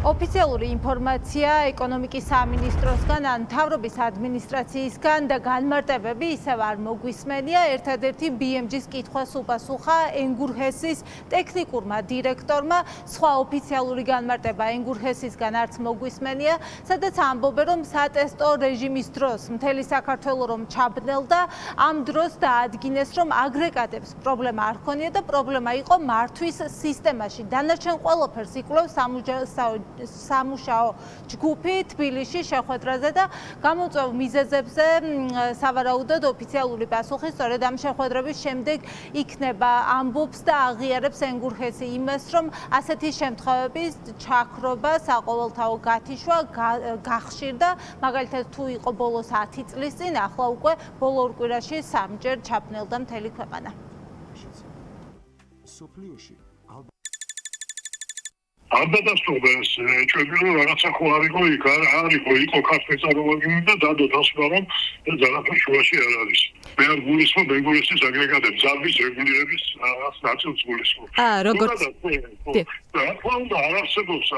ოფიციალური ინფორმაცია ეკონომიკის სამინისტროსგან ან მთავრობის ადმინისტრაციისგან და განმარტებები ისევ არ მოგვისმენია. ერთადერთი BMG-ს კითხვას უპასუხა ენგურჰესის ტექნიკურმა დირექტორმა. სხვა ოფიციალური განმარტება ენგურჰესისგან არც მოგვისმენია, სადაც ამბობენ, რომ სატესტო რეჟიმის დროს მთელი საქართველო რომ ჩაბნელდა, ამ დროს დაადგინეს, რომ აგრეგატებს პრობლემა არ ქონია და პრობლემა იყო მართვის სისტემაში. დანარჩენ ყველაფერს იკვლევს სამუშაო ჯგუფი თბილისში შეხვედრაზე და გამოწვევ მიზეზებზე სავარაუდოდ ოფიციალური პასუხი სწორედ ამ შეხვედრების შემდეგ იქნება. ამბობს და აღიარებს ენგურჰესი იმას, რომ ასეთი შემთხვევების ჩაქრობა საყოველთაო გათიშვა გახშირდა, მაგალითად თუ იყო ბოლოს 10 წლის წინ, ახლა უკვე ბოლო ორ კვირაში 3-ჯერ ჩაბნელდა მთელი ქვეყანა. არ დადასტურდეს ჩვენი რომ რაღაცა ხო არ იყო იქ არ იყო ქართლის წარმომადგენელი და დადო დასვა რომ ძალაფერ შუაში არ არის. მე არ გულისხმობ ენგურჰესის აგრეგატებს ზარვის რეგულირების ნაწილს გულისხმობ. როგორც და არ არსებობს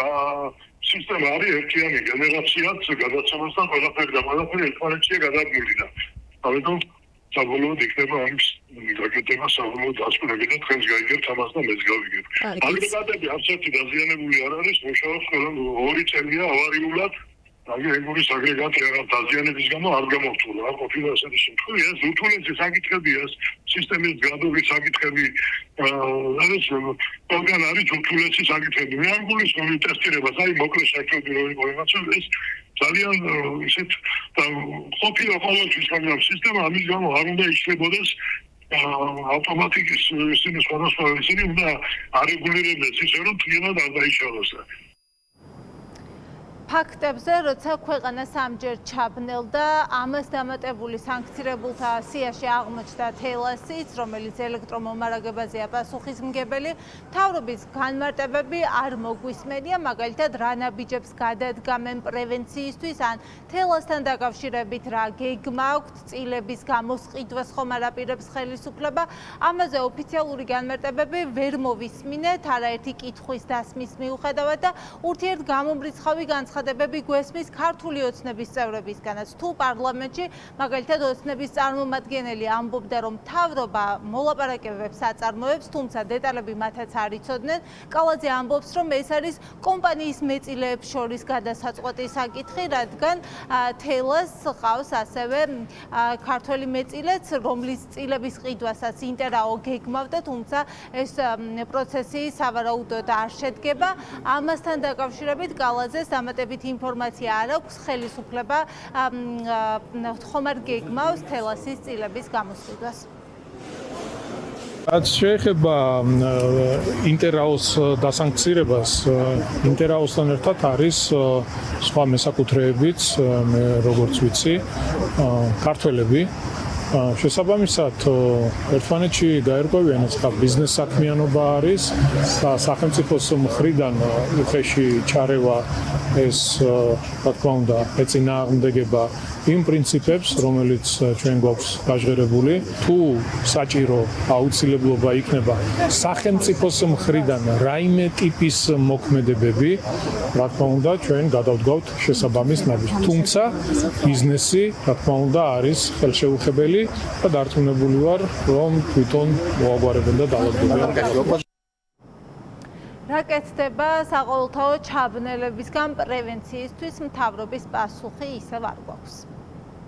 სისტემა არის ერთიანი გენერაციაც გადაცემას და ყველაფერი ერთმანეთშია გადადგმული და ამიტომ საბოლოოდ იქნება ამის გაკეთება საბოლოოდ დასკვნები და თქვენს გაიგებთ ამას და მეც გავიგებ. აგრეგატები არც ერთი დაზიანებული არ არის, მუშაობს ყველა 2 წელია ავარიულად. ენგურის აგრეგატი რაღაც დაზიანების გამო არ გამოვთულა, არ ყოფილა ასეთი შემთხვევა. ეს უთულესი საკითხებია, სისტემის გადობის საკითხები, არის ყველგან არის უთულესი საკითხები. მე არ გულისხმობ ტესტირებას, აი მოკლე საერთოდ რო იყო იმაცა ეს ძალიან ისეთ ყოფილა ყოველთვის მაგრამ სისტემა ამის გამო არ უნდა იშლებოდეს ავტომატიკის ისინი სხვადასხვა ისინი უნდა არეგულირებდეს ისე რომ თლიანად არ დაიშალოს. ფაქტებზე, როცა ქვეყანა 3-ჯერ ჩაბნელდა, ამას დამატებული სანქცირებულთა სიაში აღმოჩნდა თელასიც, რომელიც ელექტრომომარაგებაზეა პასუხისმგებელი. მთავრობის განმარტებები არ მოგვისმენია, მაგალითად, რა ნაბიჯებს გადადგამენ პრევენციისთვის, ან თელასთან დაკავშირებით რა გეგმა აქვთ, წილების გამოსყიდვას ხომ არ აპირებს ხელისუფლება. ამაზე ოფიციალური განმარტებები ვერ მოვისმინეთ, არაერთი კითხვის დასმის მიუხედავად და ურთიერთგამომრიცხავი განცხადებები გვესმის ქართული ოცნების წევრებისგანაც. თუ პარლამენტში, მაგალითად, ოცნების წარმომადგენელი ამბობდა, რომ მთავრობა მოლაპარაკებებს აწარმოებს, თუმცა დეტალები მათაც არ იცოდნენ. კალაძე ამბობს, რომ ეს არის კომპანიის მეწილეებს შორის გადასაწყვეტი საკითხი, რადგან თელას ყავს ასევე ქართველი მეწილეც, რომლის წილების ყიდვასაც ინტერაო გეგმავდა, თუმცა ეს პროცესი სავარაუდოდ არ შედგება. ამასთან დაკავშირებით კალაძეს დამატებით ინფორმაცია არ აქვს, ხელისუფლება ხომ არ გეგმავს თელასის წილების გამოსყიდვას. რაც შეეხება ინტერაოს დასანქცირებას, ინტერაოსთან ერთად არის სხვა მესაკუთრეებიც, მე როგორც ვიცი, ქართველები. შესაბამისად, ერთმანეთში გაერკვევიან, ხა ბიზნეს საქმიანობა არის და სახელმწიფოს მხრიდან უხეში ჩარევა ეს, რა თქმა უნდა, ეწინააღმდეგება იმ პრინციპებს, რომელიც ჩვენ გვაქვს გაჟღერებული. თუ საჭირო აუცილებლობა იქნება სახელმწიფოს მხრიდან რაიმე ტიპის მოქმედებები, რა თქმა უნდა, ჩვენ გადავდგავთ შესაბამის ნაბიჯს. თუმცა ბიზნესი, რა თქმა უნდა, არის ხელშეუხებელი და დარწმუნებული ვარ, რომ თვითონ მოაგვარებენ და დავადგებიან. რა კეთდება საყოველთაო ჩაბნელებისგან პრევენციისთვის მთავრობის პასუხი ისევ არ გვაქვს.